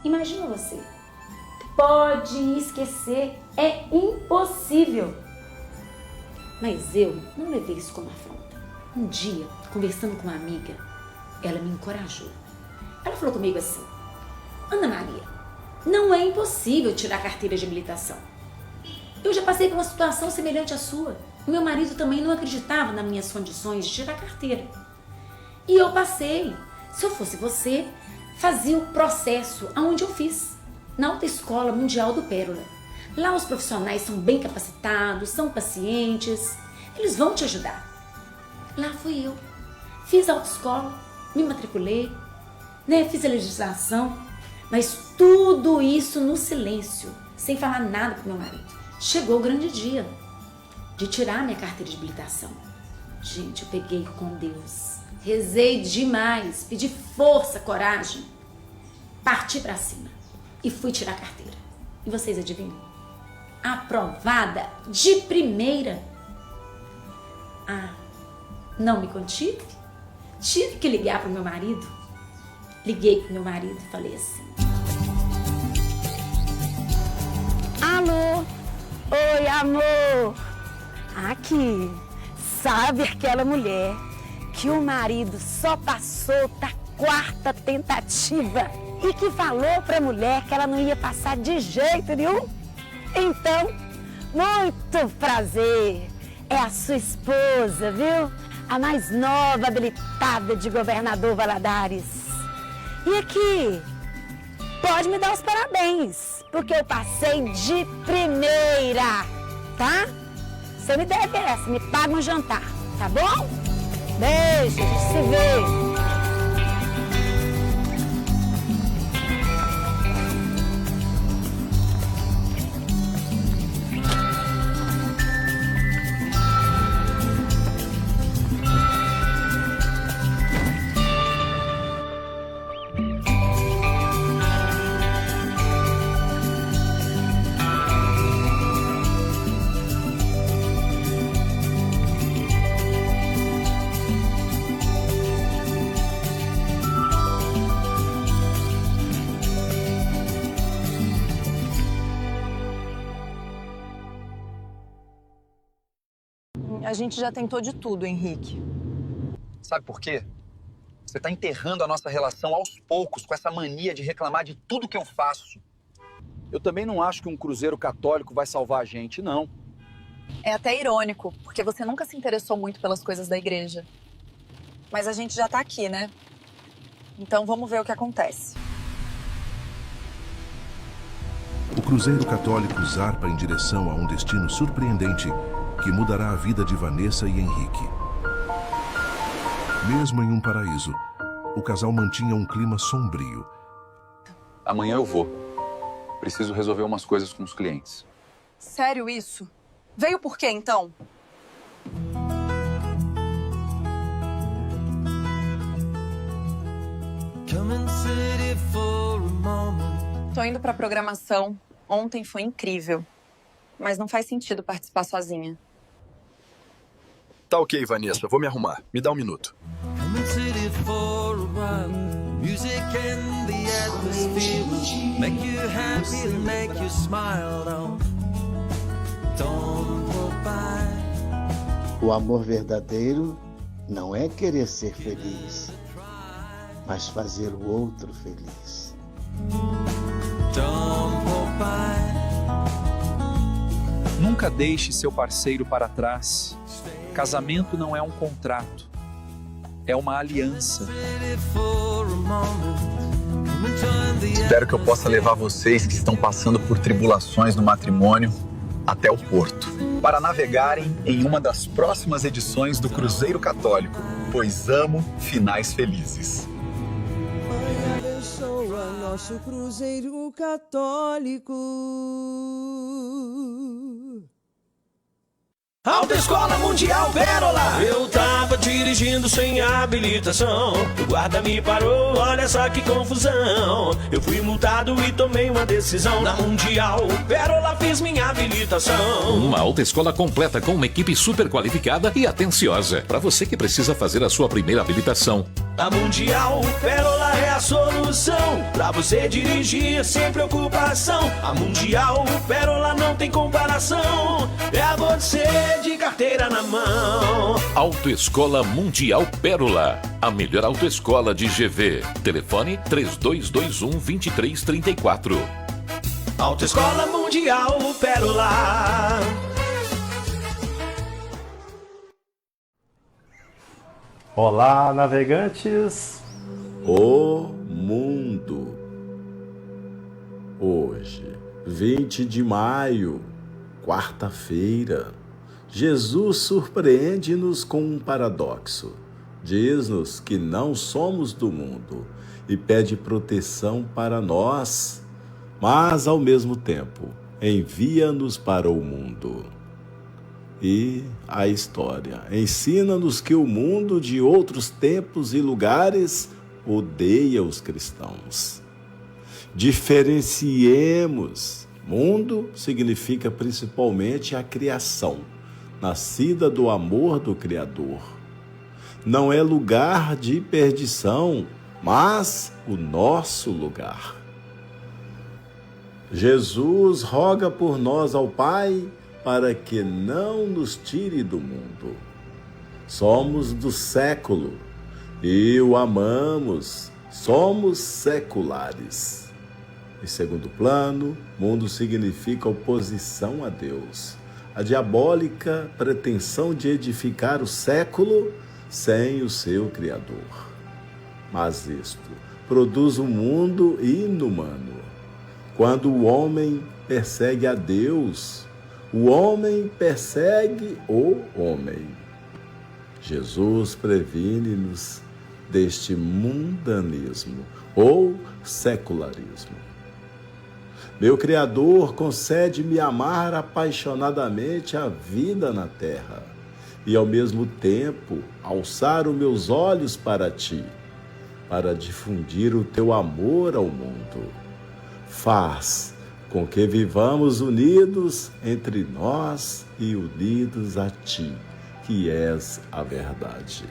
Imagina você. Pode esquecer, é impossível. Mas eu não levei isso como afronta. Um dia, conversando com uma amiga, ela me encorajou. Ela falou comigo assim: Ana Maria, não é impossível tirar a carteira de habilitação. Eu já passei por uma situação semelhante à sua. O meu marido também não acreditava nas minhas condições de tirar a carteira. E eu passei. Se eu fosse você, fazia o processo aonde eu fiz, na Autoescola Mundial do Pérola. Lá os profissionais são bem capacitados, são pacientes, eles vão te ajudar. Lá fui eu. Fiz a autoescola, me matriculei, fiz a legislação, mas tudo isso no silêncio, sem falar nada pro meu marido. Chegou o grande dia de tirar minha carteira de habilitação. Gente, eu peguei com Deus, rezei demais, pedi força, coragem, parti pra cima e fui tirar a carteira. E vocês adivinham? Aprovada de primeira. Não me contive? Tive que ligar pro meu marido. Liguei pro meu marido e falei assim: alô? Oi, amor. Aqui, sabe aquela mulher que o marido só passou da 4ª tentativa e que falou pra mulher que ela não ia passar de jeito nenhum? Então, muito prazer. É a sua esposa, viu? A mais nova habilitada de Governador Valadares. E aqui, pode me dar os parabéns, porque eu passei de primeira, tá? Você me deve essa, me paga um jantar, tá bom? Beijo, a gente se vê. A gente já tentou de tudo, Henrique. Sabe por quê? Você tá enterrando a nossa relação aos poucos com essa mania de reclamar de tudo que eu faço. Eu também não acho que um cruzeiro católico vai salvar a gente, não. É até irônico, porque você nunca se interessou muito pelas coisas da igreja. Mas a gente já tá aqui, né? Então vamos ver o que acontece. O cruzeiro católico zarpa em direção a um destino surpreendente que mudará a vida de Vanessa e Henrique. Mesmo em um paraíso, o casal mantinha um clima sombrio. Amanhã eu vou. Preciso resolver umas coisas com os clientes. Sério isso? Veio por quê, então? Tô indo pra programação. Ontem foi incrível. Mas não faz sentido participar sozinha. Tá ok, Vanessa. Vou me arrumar. Me dá um minuto. O amor verdadeiro não é querer ser feliz, mas fazer o outro feliz. Nunca deixe seu parceiro para trás. Casamento não é um contrato, é uma aliança. Espero que eu possa levar vocês que estão passando por tribulações no matrimônio até o porto, para navegarem em uma das próximas edições do Cruzeiro Católico, pois amo finais felizes. Pai, abençoa nosso Cruzeiro Católico. Autoescola Mundial Pérola. Eu tava dirigindo sem habilitação. O guarda me parou, olha só que confusão. Eu fui multado e tomei uma decisão. Na Mundial Pérola fiz minha habilitação. Uma autoescola completa com uma equipe super qualificada e atenciosa. Para você que precisa fazer a sua primeira habilitação. A Mundial Pérola é a solução pra você dirigir sem preocupação. A Mundial Pérola não tem comparação, é você de carteira na mão. Autoescola Mundial Pérola, a melhor autoescola de GV. Telefone 3221-2334. Autoescola Mundial Pérola. Olá, navegantes! O mundo. Hoje, 20 de maio, quarta-feira, Jesus surpreende-nos com um paradoxo. Diz-nos que não somos do mundo e pede proteção para nós, mas, ao mesmo tempo, envia-nos para o mundo. E a história ensina-nos que o mundo de outros tempos e lugares odeia os cristãos. Diferenciemos. Mundo significa principalmente a criação, nascida do amor do Criador. Não é lugar de perdição, mas o nosso lugar. Jesus roga por nós ao Pai para que não nos tire do mundo. Somos do século e o amamos, somos seculares. Em segundo plano, mundo significa oposição a Deus, a diabólica pretensão de edificar o século sem o seu Criador. Mas isto produz um mundo inumano. Quando o homem persegue a Deus, o homem persegue o homem. Jesus previne-nos deste mundanismo ou secularismo. Meu Criador concede-me amar apaixonadamente a vida na terra e, ao mesmo tempo, alçar os meus olhos para ti, para difundir o teu amor ao mundo. Faz com que vivamos unidos entre nós e unidos a ti, que és a verdade.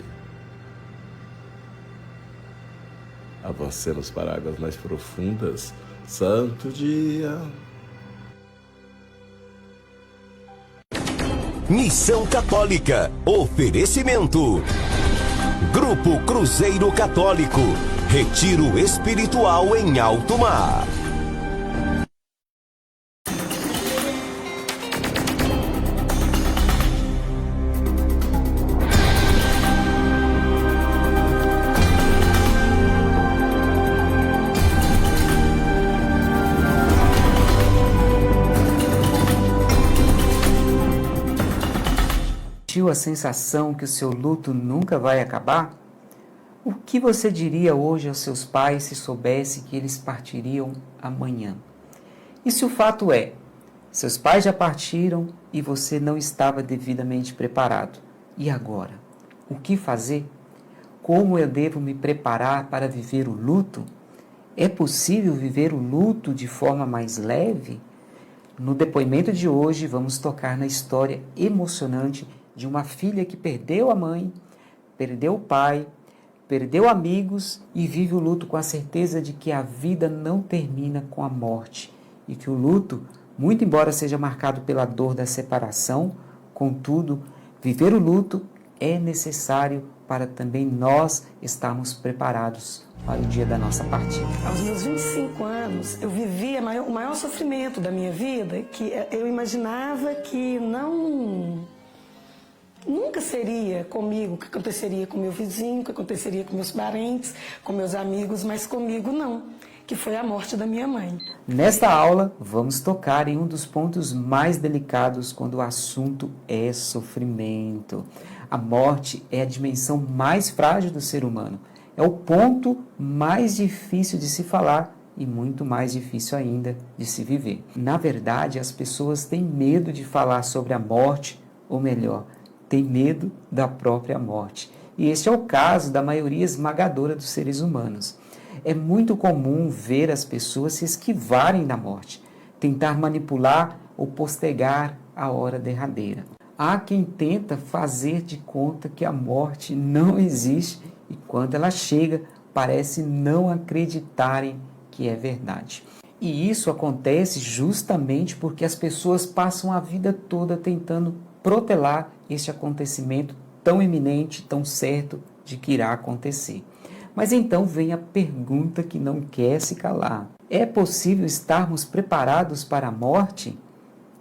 Avancemos para águas mais profundas. Santo dia. Missão Católica. Oferecimento. Grupo Cruzeiro Católico. Retiro espiritual em alto mar. A sensação que o seu luto nunca vai acabar? O que você diria hoje aos seus pais se soubesse que eles partiriam amanhã? E se o fato é, seus pais já partiram e você não estava devidamente preparado? E agora? O que fazer? Como eu devo me preparar para viver o luto? É possível viver o luto de forma mais leve? No depoimento de hoje, vamos tocar na história emocionante de uma filha que perdeu a mãe, perdeu o pai, perdeu amigos e vive o luto com a certeza de que a vida não termina com a morte e que o luto, muito embora seja marcado pela dor da separação, contudo, viver o luto é necessário para também nós estarmos preparados para o dia da nossa partida. Aos meus 25 anos, eu vivia o maior sofrimento da minha vida, que eu imaginava que nunca seria comigo o que aconteceria com meu vizinho, o que aconteceria com meus parentes, com meus amigos, mas comigo não, que foi a morte da minha mãe. Nesta aula, vamos tocar em um dos pontos mais delicados quando o assunto é sofrimento. A morte é a dimensão mais frágil do ser humano. É o ponto mais difícil de se falar e muito mais difícil ainda de se viver. Na verdade, as pessoas têm medo de falar sobre a morte, ou melhor, tem medo da própria morte. E este é o caso da maioria esmagadora dos seres humanos. É muito comum ver as pessoas se esquivarem da morte, tentar manipular ou postergar a hora derradeira. Há quem tenta fazer de conta que a morte não existe e quando ela chega, parece não acreditarem que é verdade. E isso acontece justamente porque as pessoas passam a vida toda tentando protelar este acontecimento tão iminente, tão certo de que irá acontecer. Mas então vem a pergunta que não quer se calar. É possível estarmos preparados para a morte?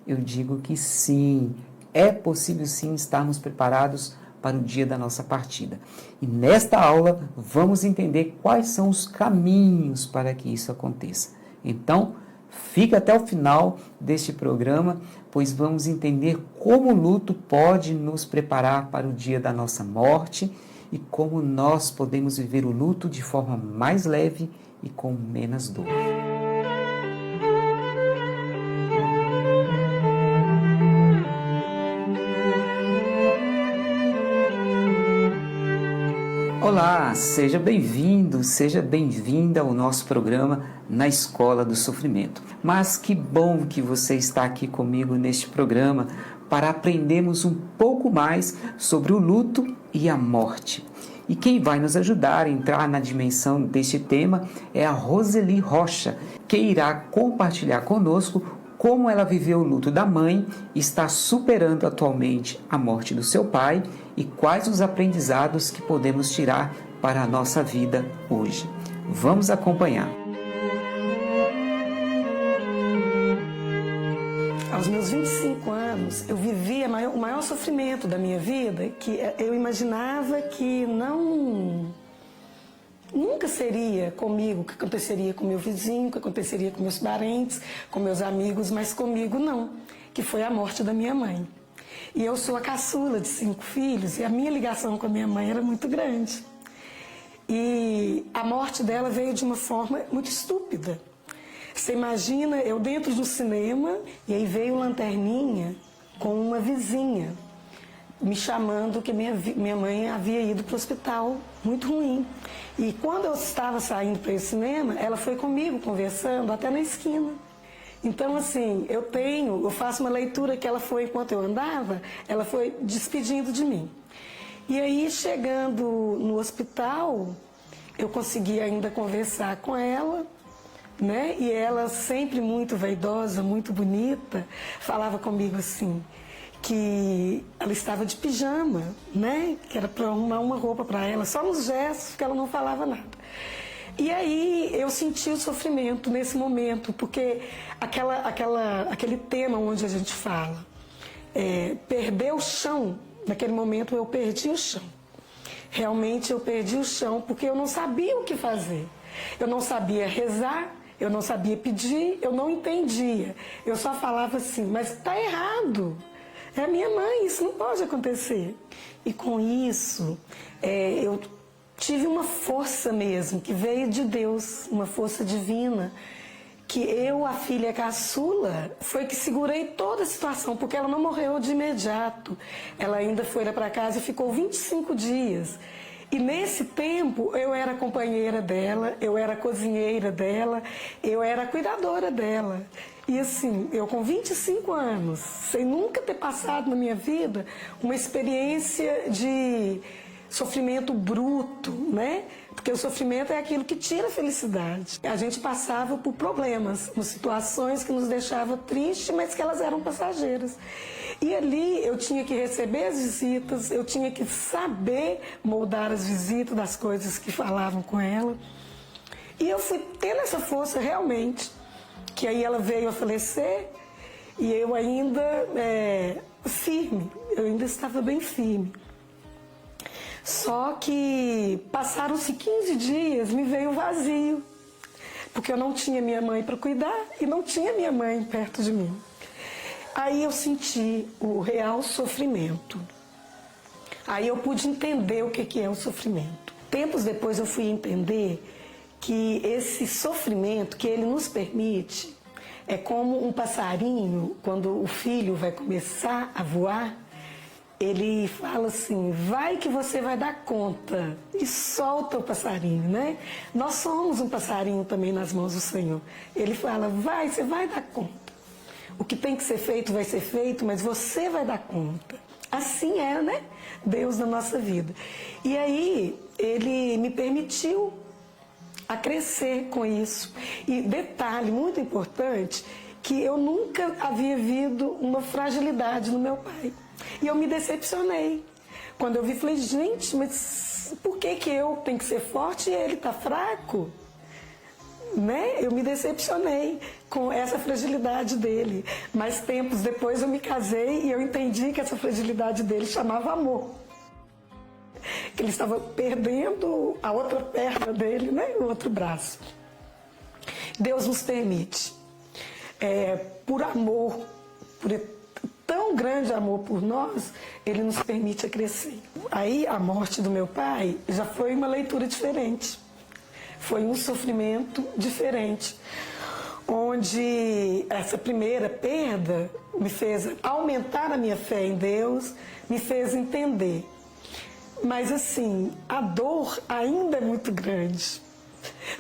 Eu digo que sim, é possível sim estarmos preparados para o dia da nossa partida. E nesta aula vamos entender quais são os caminhos para que isso aconteça. Então, fica até o final deste programa, pois vamos entender como o luto pode nos preparar para o dia da nossa morte e como nós podemos viver o luto de forma mais leve e com menos dor. Olá, seja bem-vindo, seja bem-vinda ao nosso programa Na Escola do Sofrimento. Mas que bom que você está aqui comigo neste programa para aprendermos um pouco mais sobre o luto e a morte. E quem vai nos ajudar a entrar na dimensão deste tema é a Roseli Rocha, que irá compartilhar conosco como ela viveu o luto da mãe e está superando atualmente a morte do seu pai e quais os aprendizados que podemos tirar para a nossa vida hoje. Vamos acompanhar. Aos meus 25 anos, eu vivia o maior sofrimento da minha vida, que eu imaginava que nunca seria comigo o que aconteceria com meu vizinho, o que aconteceria com meus parentes, com meus amigos, mas comigo não, que foi a morte da minha mãe. E eu sou a caçula de 5 filhos e a minha ligação com a minha mãe era muito grande. E a morte dela veio de uma forma muito estúpida. Você imagina eu dentro do cinema e aí veio Lanterninha com uma vizinha me chamando que minha mãe havia ido para o hospital, muito ruim. E quando eu estava saindo para esse cinema, ela foi comigo conversando até na esquina. Então, assim, eu faço uma leitura que ela foi, enquanto eu andava, ela foi despedindo de mim. E aí, chegando no hospital, eu consegui ainda conversar com ela, né? E ela, sempre muito vaidosa, muito bonita, falava comigo assim, que ela estava de pijama, né? Que era para arrumar uma roupa para ela, só nos gestos, que ela não falava nada. E aí eu senti o sofrimento nesse momento, porque aquele tema onde a gente fala, perder o chão, naquele momento eu perdi o chão. Realmente eu perdi o chão, porque eu não sabia o que fazer. Eu não sabia rezar, eu não sabia pedir, eu não entendia. Eu só falava assim, mas está errado. É a minha mãe, isso não pode acontecer. E com isso, eu tive uma força mesmo, que veio de Deus, uma força divina, que eu, a filha caçula, foi que segurei toda a situação, porque ela não morreu de imediato. Ela ainda foi para casa e ficou 25 dias. E nesse tempo, eu era companheira dela, eu era cozinheira dela, eu era cuidadora dela. E assim, eu com 25 anos, sem nunca ter passado na minha vida uma experiência de sofrimento bruto, né? Porque o sofrimento é aquilo que tira a felicidade. A gente passava por problemas, por situações que nos deixavam tristes, mas que elas eram passageiras. E ali eu tinha que receber as visitas, eu tinha que saber moldar as visitas das coisas que falavam com ela. E eu fui tendo essa força realmente, que aí ela veio a falecer e eu ainda firme, eu ainda estava bem firme. Só que passaram-se 15 dias, me veio um vazio, porque eu não tinha minha mãe para cuidar e não tinha minha mãe perto de mim. Aí eu senti o real sofrimento. Aí eu pude entender o que é o sofrimento. Tempos depois eu fui entender que esse sofrimento que ele nos permite é como um passarinho, quando o filho vai começar a voar, ele fala assim, vai que você vai dar conta, e solta o passarinho, né? Nós somos um passarinho também nas mãos do Senhor. Ele fala, vai, você vai dar conta. O que tem que ser feito vai ser feito, mas você vai dar conta. assim é, né? Deus na nossa vida. E aí, ele me permitiu a crescer com isso. E detalhe muito importante, que eu nunca havia visto uma fragilidade no meu pai. E eu me decepcionei. Quando eu vi, falei, gente, mas por que eu tenho que ser forte e ele está fraco? Né? Eu me decepcionei com essa fragilidade dele. Mas tempos depois eu me casei e eu entendi que essa fragilidade dele chamava amor. Que ele estava perdendo a outra perna dele, né? O outro braço. Deus nos permite, por amor, por tão grande amor por nós, ele nos permite a crescer. Aí a morte do meu pai já foi uma leitura diferente. Foi um sofrimento diferente, onde essa primeira perda me fez aumentar a minha fé em Deus, me fez entender. Mas assim, a dor ainda é muito grande.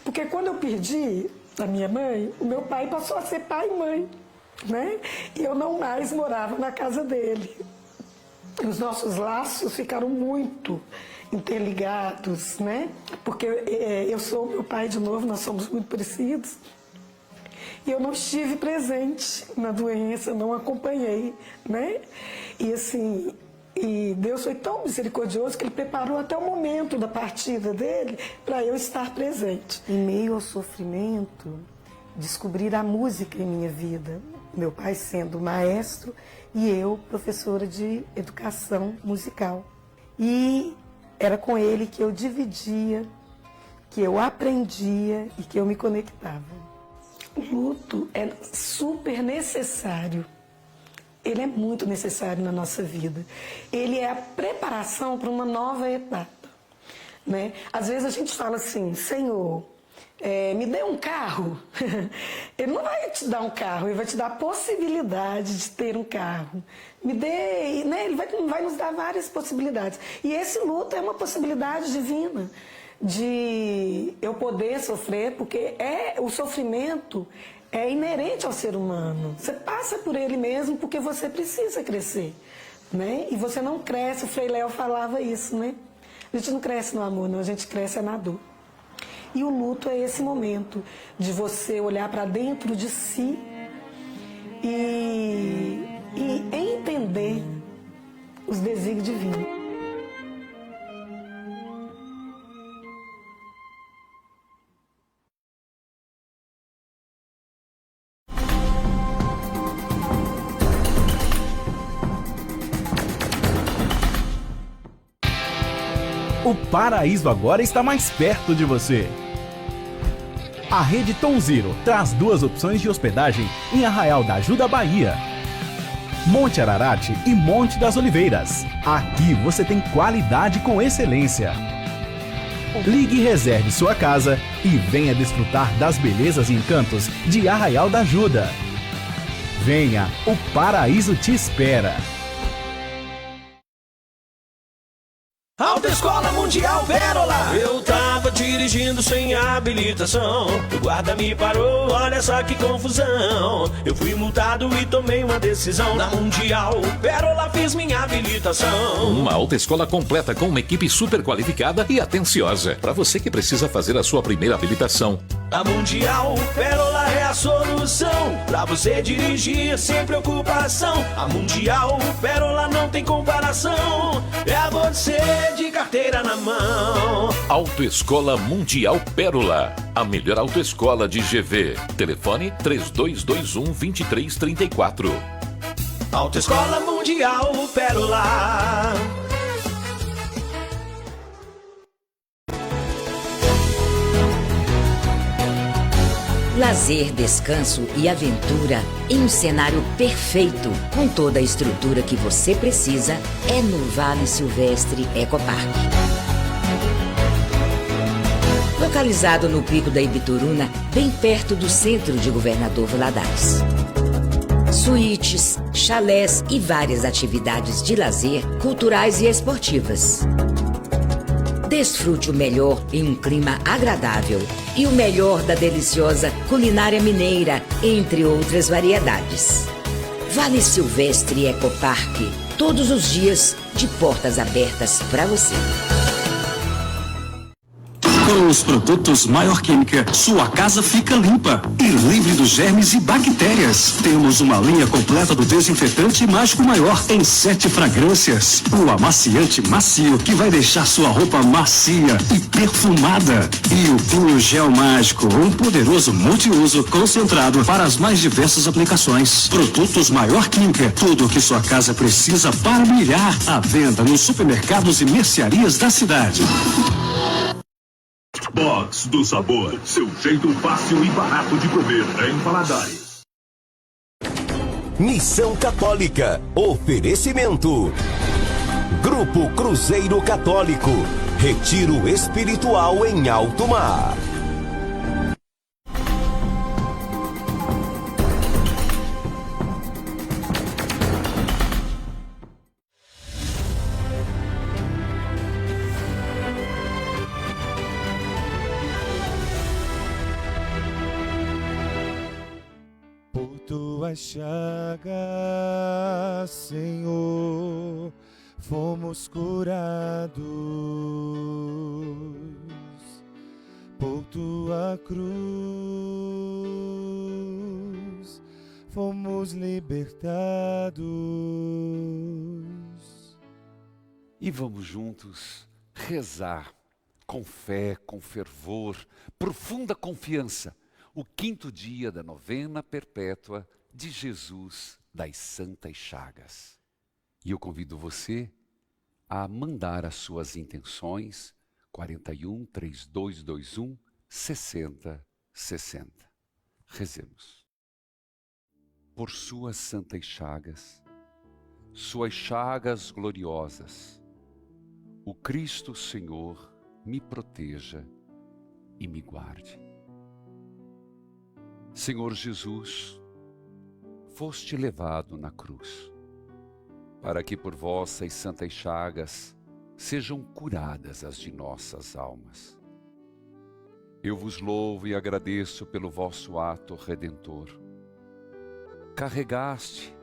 Porque quando eu perdi a minha mãe, o meu pai passou a ser pai e mãe, né? E eu não mais morava na casa dele. Os nossos laços ficaram muito interligados, né? Porque eu sou meu pai de novo, nós somos muito parecidos. E eu não estive presente na doença, não acompanhei, né? E assim, e Deus foi tão misericordioso que Ele preparou até o momento da partida dele para eu estar presente. Em meio ao sofrimento, descobrir a música em minha vida. Meu pai sendo maestro e eu professora de educação musical. E era com ele que eu dividia, que eu aprendia e que eu me conectava. O luto é super necessário. Ele é muito necessário na nossa vida. Ele é a preparação para uma nova etapa, né? Às vezes a gente fala assim, Senhor, me dê um carro. Ele não vai te dar um carro, Ele vai te dar a possibilidade de ter um carro. Me dê, né? Ele vai nos dar várias possibilidades. E esse luto é uma possibilidade divina de eu poder sofrer, porque o sofrimento é inerente ao ser humano. Você passa por ele mesmo porque você precisa crescer, né? E você não cresce, o Frei Léo falava isso, né? A gente não cresce no amor, não, a gente cresce na dor. E o luto é esse momento de você olhar para dentro de si e entender os desígnios divinos. O paraíso agora está mais perto de você. A rede Tom Zero traz 2 opções de hospedagem em Arraial da Ajuda, Bahia. Monte Ararate e Monte das Oliveiras. Aqui você tem qualidade com excelência. Ligue e reserve sua casa e venha desfrutar das belezas e encantos de Arraial da Ajuda. Venha, o paraíso te espera. Autoescola Mundial Pérola. Eu tava dirigindo sem habilitação, o guarda me parou, olha só que confusão. Eu fui multado e tomei uma decisão. Na Mundial Pérola fiz minha habilitação. Uma autoescola completa com uma equipe super qualificada e atenciosa para você que precisa fazer a sua primeira habilitação. A Mundial Pérola é a solução pra você dirigir sem preocupação. A Mundial Pérola não tem comparação, é você de carteira na mão. Autoescola Mundial Pérola, a melhor autoescola de GV. Telefone 3221-2334. Autoescola Mundial Pérola. Lazer, descanso e aventura em um cenário perfeito, com toda a estrutura que você precisa, é no Vale Silvestre Ecopark. Localizado no Pico da Ibituruna, bem perto do centro de Governador Valadares. Suítes, chalés e várias atividades de lazer, culturais e esportivas. Desfrute o melhor em um clima agradável e o melhor da deliciosa culinária mineira, entre outras variedades. Vale Silvestre Ecopark, todos os dias de portas abertas para você. Com os produtos Maior Química, sua casa fica limpa e livre dos germes e bactérias. Temos uma linha completa do desinfetante Mágico Maior em 7 fragrâncias. O amaciante macio que vai deixar sua roupa macia e perfumada. E o Punho Gel Mágico, um poderoso multiuso concentrado para as mais diversas aplicações. Produtos Maior Química, tudo o que sua casa precisa para brilhar. À venda nos supermercados e mercearias da cidade. Box do Sabor, seu jeito fácil e barato de comer em Valadares. Missão Católica, oferecimento. Grupo Cruzeiro Católico, retiro espiritual em alto mar. Tuas chagas, Senhor, fomos curados. Por tua cruz, fomos libertados. E vamos juntos rezar com fé, com fervor, profunda confiança, o 5º dia da novena perpétua de Jesus das Santas Chagas. E eu convido você a mandar as suas intenções 41 3221 6060. Rezemos. Por suas santas chagas, suas chagas gloriosas, o Cristo Senhor me proteja e me guarde. Senhor Jesus, foste levado na cruz, para que por vossas santas chagas sejam curadas as de nossas almas. Eu vos louvo e agradeço pelo vosso ato redentor. Carregaste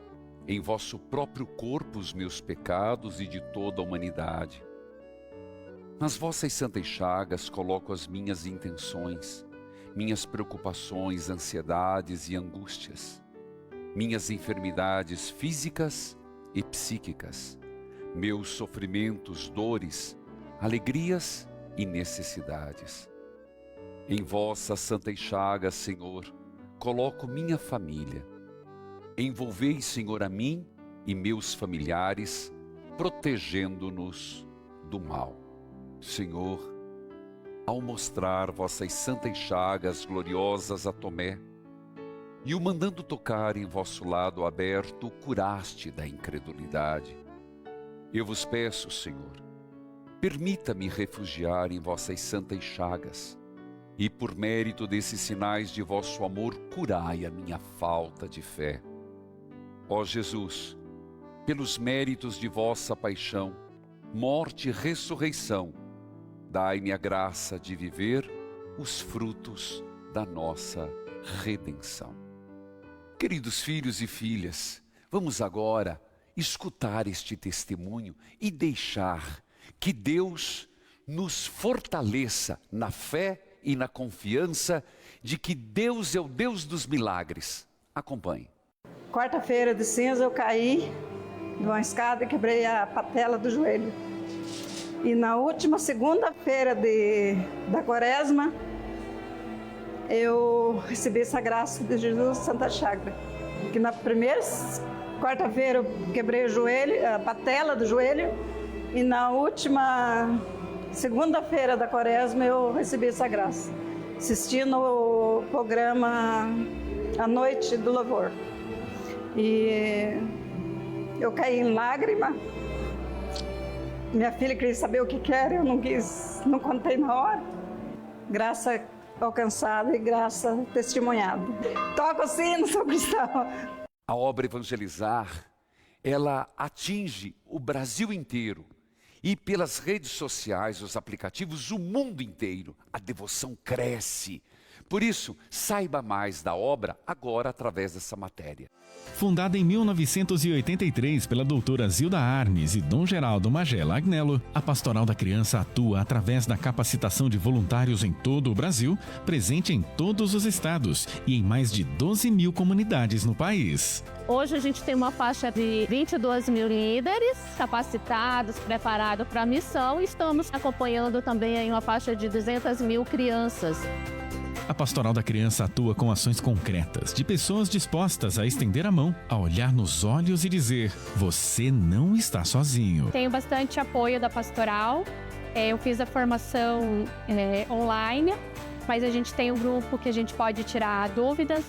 em vosso próprio corpo os meus pecados e de toda a humanidade. Nas vossas santas chagas coloco as minhas intenções, minhas preocupações, ansiedades e angústias, minhas enfermidades físicas e psíquicas, meus sofrimentos, dores, alegrias e necessidades. Em vossas santas chagas, Senhor, coloco minha família. Envolvei, Senhor, a mim e meus familiares, protegendo-nos do mal. Senhor, ao mostrar vossas santas chagas gloriosas a Tomé, e o mandando tocar em vosso lado aberto, o curaste da incredulidade. Eu vos peço, Senhor, permita-me refugiar em vossas santas chagas, e por mérito desses sinais de vosso amor, curai a minha falta de fé. Ó Jesus, pelos méritos de vossa paixão, morte e ressurreição, dai-me a graça de viver os frutos da nossa redenção. Queridos filhos e filhas, vamos agora escutar este testemunho e deixar que Deus nos fortaleça na fé e na confiança de que Deus é o Deus dos milagres. Acompanhe. Quarta-feira de cinza eu caí de uma escada e quebrei a patela do joelho. E na última segunda-feira da quaresma, eu recebi essa graça de Jesus Santa Chaga. Que na primeira quarta-feira eu quebrei o joelho, a patela do joelho, e na última segunda-feira da quaresma eu recebi essa graça, assistindo o programa A Noite do Louvor. E eu caí em lágrima. Minha filha queria saber o que era, eu não contei na hora. Graça alcançada e graça testemunhada. Toca o sino, sou cristão. A obra Evangelizar, ela atinge o Brasil inteiro. E pelas redes sociais, os aplicativos, o mundo inteiro. A devoção cresce. Por isso, saiba mais da obra agora através dessa matéria. Fundada em 1983 pela doutora Zilda Arnes e Dom Geraldo Magela Agnello, a Pastoral da Criança atua através da capacitação de voluntários em todo o Brasil, presente em todos os estados e em mais de 12 mil comunidades no país. Hoje a gente tem uma faixa de 22 mil líderes capacitados, preparados para a missão, e estamos acompanhando também aí uma faixa de 200 mil crianças. A Pastoral da Criança atua com ações concretas de pessoas dispostas a estender a mão, a olhar nos olhos e dizer: você não está sozinho. Tenho bastante apoio da pastoral. Eu fiz a formação online, mas a gente tem um grupo que a gente pode tirar dúvidas.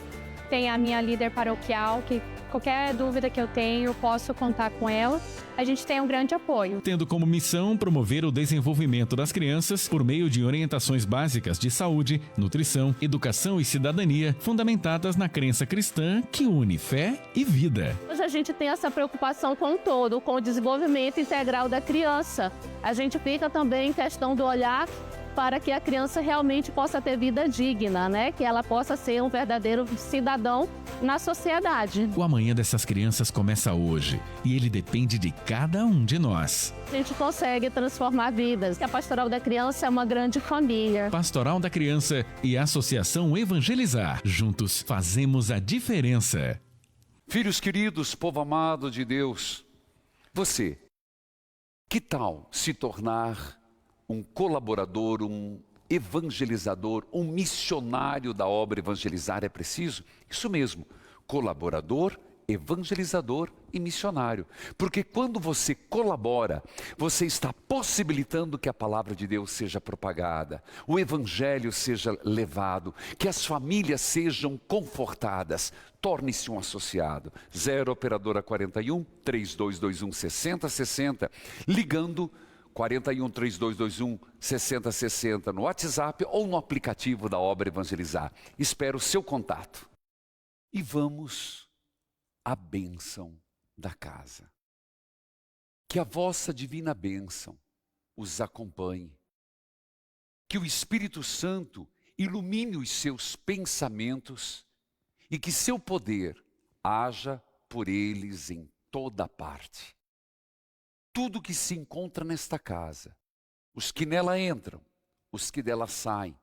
Tem a minha líder paroquial, que qualquer dúvida que eu tenho, eu posso contar com ela. A gente tem um grande apoio. Tendo como missão promover o desenvolvimento das crianças por meio de orientações básicas de saúde, nutrição, educação e cidadania, fundamentadas na crença cristã que une fé e vida. Hoje a gente tem essa preocupação com o todo, com o desenvolvimento integral da criança. A gente fica também em questão do olhar para que a criança realmente possa ter vida digna, né? Que ela possa ser um verdadeiro cidadão na sociedade. O amanhã dessas crianças começa hoje e ele depende de cada um de nós. A gente consegue transformar vidas. A Pastoral da Criança é uma grande família. Pastoral da Criança e a Associação Evangelizar. Juntos fazemos a diferença. Filhos queridos, povo amado de Deus, você, que tal se tornar um colaborador, um evangelizador, um missionário da obra Evangelizar é Preciso? Isso mesmo, colaborador, evangelizador e missionário. Porque quando você colabora, você está possibilitando que a palavra de Deus seja propagada, o evangelho seja levado, que as famílias sejam confortadas. Torne-se um associado. 0 operadora 41 3221 6060, ligando 41 3221 6060 no WhatsApp ou no aplicativo da obra Evangelizar. Espero o seu contato. E vamos à bênção da casa. Que a vossa divina bênção os acompanhe. Que o Espírito Santo ilumine os seus pensamentos e que seu poder haja por eles em toda parte. Tudo que se encontra nesta casa, os que nela entram, os que dela saem,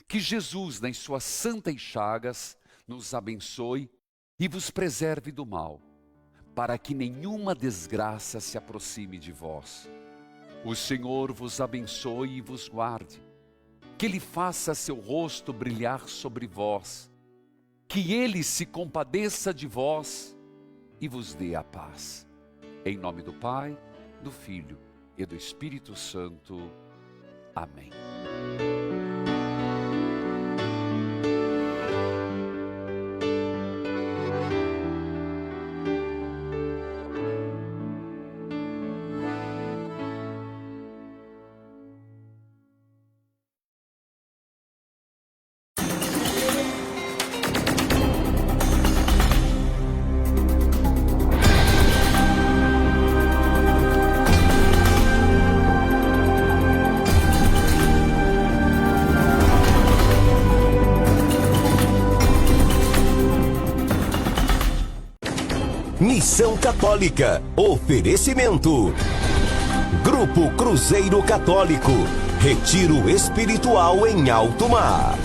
que Jesus, nas suas santas chagas, nos abençoe e vos preserve do mal, para que nenhuma desgraça se aproxime de vós. O Senhor vos abençoe e vos guarde, que Ele faça seu rosto brilhar sobre vós, que Ele se compadeça de vós e vos dê a paz. Em nome do Pai, do Filho e do Espírito Santo. Amém. Missão Católica. Oferecimento. Grupo Cruzeiro Católico. Retiro espiritual em alto mar.